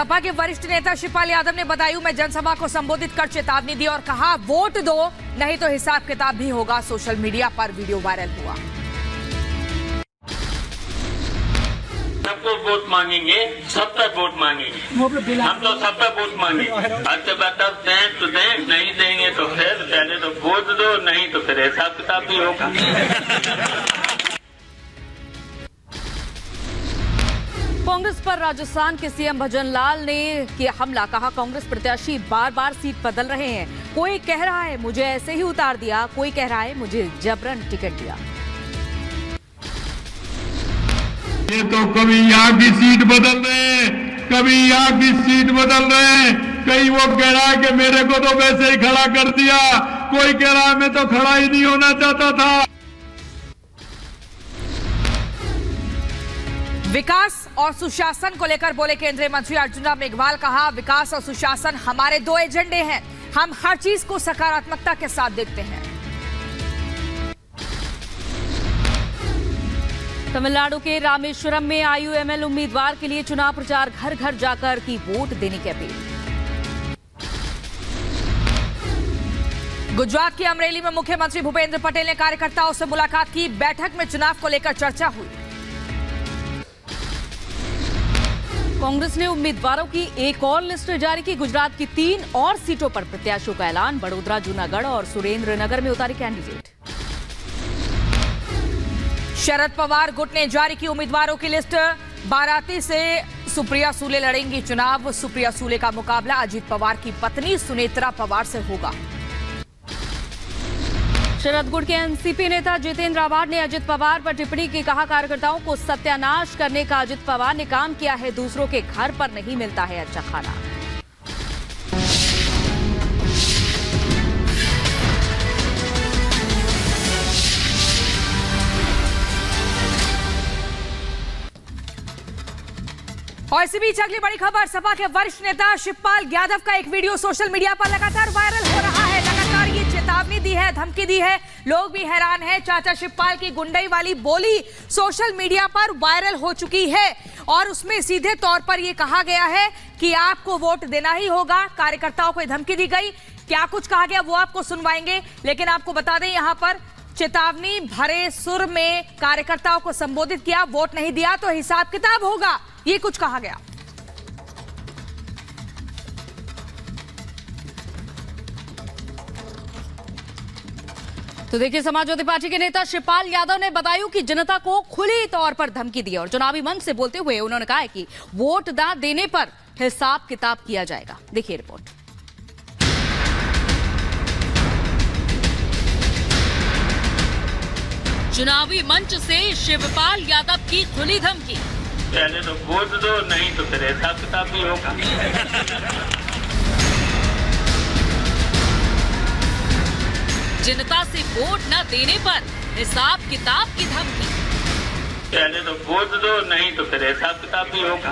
सपा के वरिष्ठ नेता शिवपाल यादव ने बदायूं में जनसभा को संबोधित कर चेतावनी दी और कहा, वोट दो नहीं तो हिसाब किताब भी होगा। सोशल मीडिया पर वीडियो वायरल हुआ। सबको वोट मांगेंगे, सब तक वोट मांगेंगे, हम तो सब तक वोट मांगेंगे। अच्छा बताओ, दें तो दें, नहीं देंगे तो फिर पहले तो वोट दो, नहीं तो फिर हिसाब किताब भी होगा। कांग्रेस पर राजस्थान के सीएम भजन लाल ने किया हमला। कहा, कांग्रेस प्रत्याशी बार बार सीट बदल रहे हैं। कोई कह रहा है मुझे ऐसे ही उतार दिया, कोई कह रहा है मुझे जबरन टिकट दिया। ये तो कभी यहाँ की सीट बदल रहे हैं, कभी यहाँ की सीट बदल रहे हैं। कहीं वो कह रहा है कि मेरे को तो वैसे ही खड़ा कर दिया, कोई कह रहा है मैं तो खड़ा ही नहीं होना चाहता था। विकास और सुशासन को लेकर बोले केंद्रीय मंत्री अर्जुन राम मेघवाल। कहा, विकास और सुशासन हमारे दो एजेंडे हैं, हम हर चीज को सकारात्मकता के साथ देखते हैं। तमिलनाडु के रामेश्वरम में आईयूएमएल उम्मीदवार के लिए चुनाव प्रचार, घर घर जाकर की वोट देने की अपील। गुजरात के अमरेली में मुख्यमंत्री भूपेंद्र पटेल ने कार्यकर्ताओं से मुलाकात की। बैठक में चुनाव को लेकर चर्चा हुई। कांग्रेस ने उम्मीदवारों की एक और लिस्ट जारी की। गुजरात की 3 और सीटों पर प्रत्याशियों का ऐलान। बड़ोदरा, जूनागढ़ और सुरेंद्रनगर में उतारी कैंडिडेट। शरद पवार गुट ने जारी की उम्मीदवारों की लिस्ट। बाराती से सुप्रिया सूले लड़ेंगी चुनाव। सुप्रिया सूले का मुकाबला अजीत पवार की पत्नी सुनेत्रा पवार से होगा। शरद गुट के एनसीपी नेता जितेंद्र आव्हाड ने अजित पवार पर टिप्पणी की। कहा, कार्यकर्ताओं को सत्यानाश करने का अजित पवार ने काम किया है, दूसरों के घर पर नहीं मिलता है अच्छा खाना। और इसी बीच अगली बड़ी खबर, सपा के वरिष्ठ नेता शिवपाल यादव का एक वीडियो सोशल मीडिया पर लगातार वायरल हो रहा है। लगातार ये चेतावनी दी है, धमकी दी है। लोग भी हैरान हैं। चाचा शिवपाल की गुंडई वाली बोली सोशल मीडिया पर वायरल हो चुकी है और उसमें सीधे तौर पर यह कहा गया है कि आपको वोट देना ही होगा। कार्यकर्ताओं को धमकी दी गई। क्या कुछ कहा गया वो आपको सुनवाएंगे, लेकिन आपको बता दें यहां पर चेतावनी भरे सुर में कार्यकर्ताओं को संबोधित किया। वोट नहीं दिया तो हिसाब किताब होगा, ये कुछ कहा गया। तो देखिए, समाजवादी पार्टी के नेता शिवपाल यादव ने बदायूं की जनता को खुली तौर पर धमकी दी और चुनावी मंच से बोलते हुए उन्होंने कहा है कि वोट ना देने पर हिसाब किताब किया जाएगा। देखिए रिपोर्ट। चुनावी मंच से शिवपाल यादव की खुली धमकी। पहले तो वोट दो, नहीं तो फिर हिसाब किताब भी होगा। जनता से वोट न देने पर हिसाब किताब की धमकी। पहले तो वोट दो, नहीं तो फिर हिसाब किताब भी होगा।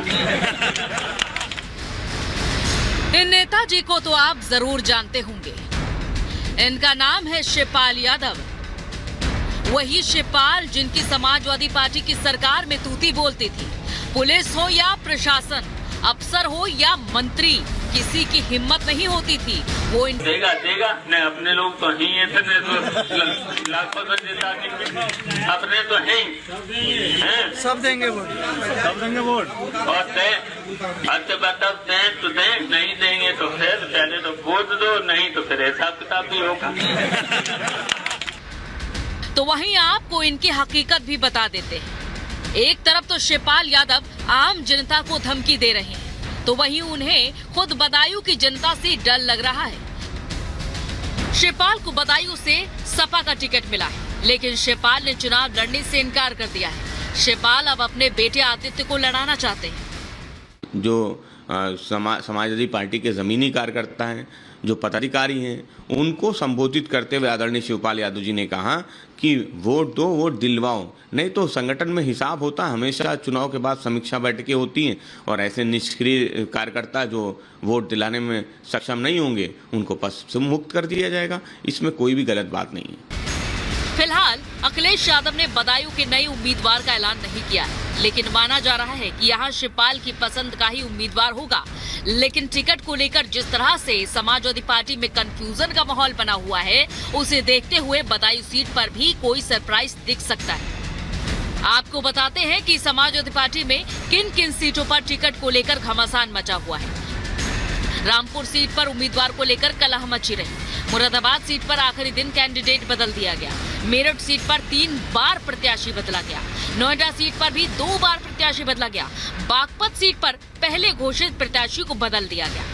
इन नेताजी को तो आप जरूर जानते होंगे। इनका नाम है शिवपाल यादव। वही शिवपाल जिनकी समाजवादी पार्टी की सरकार में तूती बोलती थी। पुलिस हो या प्रशासन, अफसर हो या मंत्री, किसी की हिम्मत नहीं होती थी। वो देगा नहीं, अपने लोग तो ही हैं, लाखों देता अपने तो हैं, सब देंगे वोट, सब देंगे वोट। और अच्छा बताओ, दें तो दें, नहीं देंगे तो फिर पहले तो वोट दो, नहीं तो फिर हिसाब किताब भी होगा। तो वहीं आपको इनकी हकीकत भी बता देते हैं। एक तरफ तो शिवपाल यादव आम जनता को धमकी दे रहे हैं, तो वहीं उन्हें खुद बदायूं की जनता से डर लग रहा है। शिवपाल को बदायूं से सपा का टिकट मिला है, लेकिन शिवपाल ने चुनाव लड़ने से इनकार कर दिया है। शिवपाल अब अपने बेटे आदित्य को लड़ाना चाहते हैं। जो समाजवादी पार्टी के जमीनी कार्यकर्ता हैं, जो पदाधिकारी हैं, उनको संबोधित करते हुए आदरणीय शिवपाल यादव जी ने कहा कि वोट दो, वोट दिलवाओ, नहीं तो संगठन में हिसाब होता। हमेशा चुनाव के बाद समीक्षा बैठकें होती हैं और ऐसे निष्क्रिय कार्यकर्ता जो वोट दिलाने में सक्षम नहीं होंगे उनको पद से मुक्त कर दिया जाएगा। इसमें कोई भी गलत बात नहीं है। फिलहाल अखिलेश यादव ने बदायूं के नए उम्मीदवार का ऐलान नहीं किया है, लेकिन माना जा रहा है कि यहां शिवपाल की पसंद का ही उम्मीदवार होगा। लेकिन टिकट को लेकर जिस तरह से समाजवादी पार्टी में कंफ्यूजन का माहौल बना हुआ है, उसे देखते हुए बदायूं सीट पर भी कोई सरप्राइज दिख सकता है। आपको बताते हैं कि समाजवादी पार्टी में किन किन सीटों पर टिकट को लेकर घमासान मचा हुआ है। रामपुर सीट पर उम्मीदवार को लेकर कलह मची रही। मुरादाबाद सीट पर आखिरी दिन कैंडिडेट बदल दिया गया। मेरठ सीट पर 3 बार प्रत्याशी बदला गया। नोएडा सीट पर भी 2 बार प्रत्याशी बदला गया। बागपत सीट पर पहले घोषित प्रत्याशी को बदल दिया गया।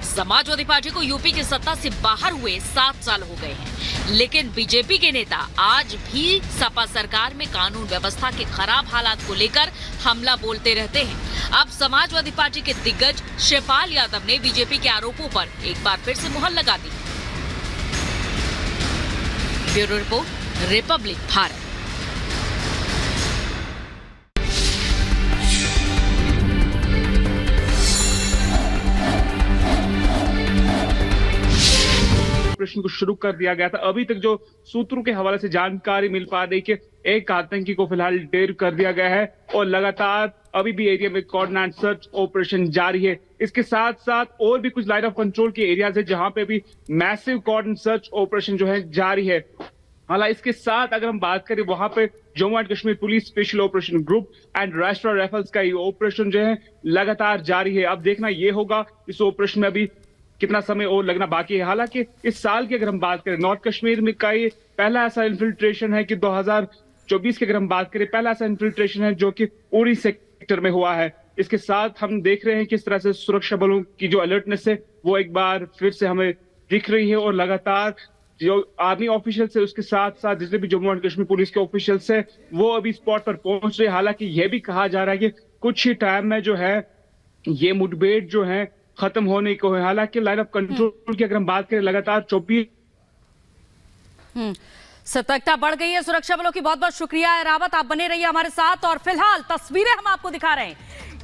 समाजवादी पार्टी को यूपी की सत्ता से बाहर हुए 7 साल हो गए हैं, लेकिन बीजेपी के नेता आज भी सपा सरकार में कानून व्यवस्था के खराब हालात को लेकर हमला बोलते रहते हैं। अब समाजवादी पार्टी के दिग्गज शिवपाल यादव ने बीजेपी के आरोपों पर एक बार फिर से मुहर लगा दी। Bureau report, Republic Bharat. Operation को शुरू कर दिया गया था। अभी तक जो सूत्रों के हवाले से जानकारी मिल पा रही कि एक आतंकी को फिलहाल ढेर कर दिया गया है और लगातार अभी भी एरिया में कोऑर्डिनेट सर्च ऑपरेशन जारी है। इसके साथ साथ और भी कुछ लाइन ऑफ कंट्रोल के एरियाज है जहां पे भी मैसिव कोऑर्डिनेट सर्च ऑपरेशन जो है जारी है। हालांकि इसके साथ अगर हम बात करें वहां पे Jammu and Kashmir police special operation group and राष्ट्रीय राइफल्स का ये ऑपरेशन जो है लगातार जारी है। अब देखना ये होगा इस ऑपरेशन में अभी कितना समय और लगना बाकी है। हालांकि इस साल की अगर हम बात करें नॉर्थ कश्मीर में का ये पहला ऐसा इन्फिल्ट्रेशन है कि 2024 की अगर हम बात करें पहला ऐसा इन्फिल्ट्रेशन है जो कि उरी सेक्टर में हुआ है। इसके साथ हम देख रहे हैं किस तरह से सुरक्षा बलों की जो अलर्टनेस है वो एक बार फिर से हमें दिख रही है और लगातार जो आर्मी ऑफिशियल्स है उसके साथ साथ जितने भी जम्मू एंड कश्मीर पुलिस के ऑफिशियल्स है वो अभी स्पॉट पर पहुंच रहे हैं। हालांकि यह भी कहा जा रहा है कि कुछ ही टाइम में जो है ये मुठभेड़ जो है खत्म होने को है। हालांकि लाइन ऑफ कंट्रोल की अगर हम बात करें लगातार 24 सतर्कता बढ़ गई है सुरक्षा बलों की। बहुत बहुत शुक्रिया रावत, आप बने रहिए हमारे साथ। और फिलहाल तस्वीरें हम आपको दिखा रहे हैं।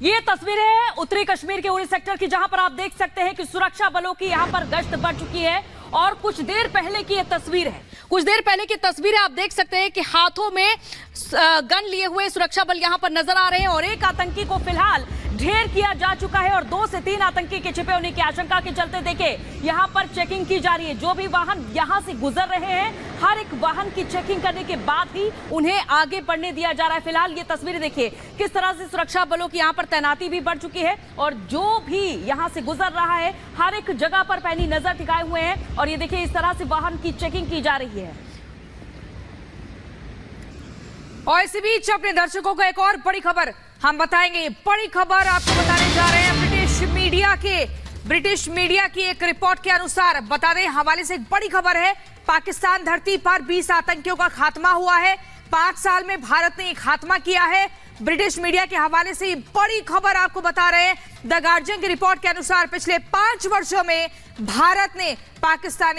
ये तस्वीरें हैं उत्तरी कश्मीर के उरी सेक्टर की, जहां पर आप देख सकते हैं कि सुरक्षा बलों की यहां पर गश्त बढ़ चुकी है। और कुछ देर पहले की ये तस्वीर है, कुछ देर पहले की तस्वीरें आप देख सकते हैं कि हाथों में गन लिए हुए सुरक्षा बल यहां पर नजर आ रहे हैं। और एक आतंकी को फिलहाल ढेर किया जा चुका है और 2 से 3 आतंकी के छिपे होने की आशंका के चलते देखिए यहां पर चेकिंग की जा रही है। जो भी वाहन यहां से गुजर रहे हैं हर एक वाहन की चेकिंग करने के बाद ही उन्हें आगे बढ़ने दिया जा रहा है। फिलहाल ये तस्वीरें देखिए किस तरह से सुरक्षा बलों की यहां पर तैनाती भी बढ़ चुकी है और जो भी यहां से गुजर रहा है हर एक जगह पर पैनी नजर टिकाए हुए हैं। और ये देखिए इस तरह से वाहन की चेकिंग की जा रही है। और इसी बीच अपने दर्शकों को एक और बड़ी खबर हम बताएंगे। बड़ी खबर आपको बताने जा रहे हैं ब्रिटिश मीडिया की एक रिपोर्ट के अनुसार। बता दें हवाले से एक बड़ी खबर है। पाकिस्तान धरती पर 20 आतंकियों का खात्मा हुआ है। 5 साल में भारत ने खात्मा किया है। ब्रिटिश मीडिया के हवाले से बड़ी खबर आपको बता रहे हैं। द गार्जियन की रिपोर्ट के अनुसार पिछले 5 वर्षों में भारत ने पाकिस्तानी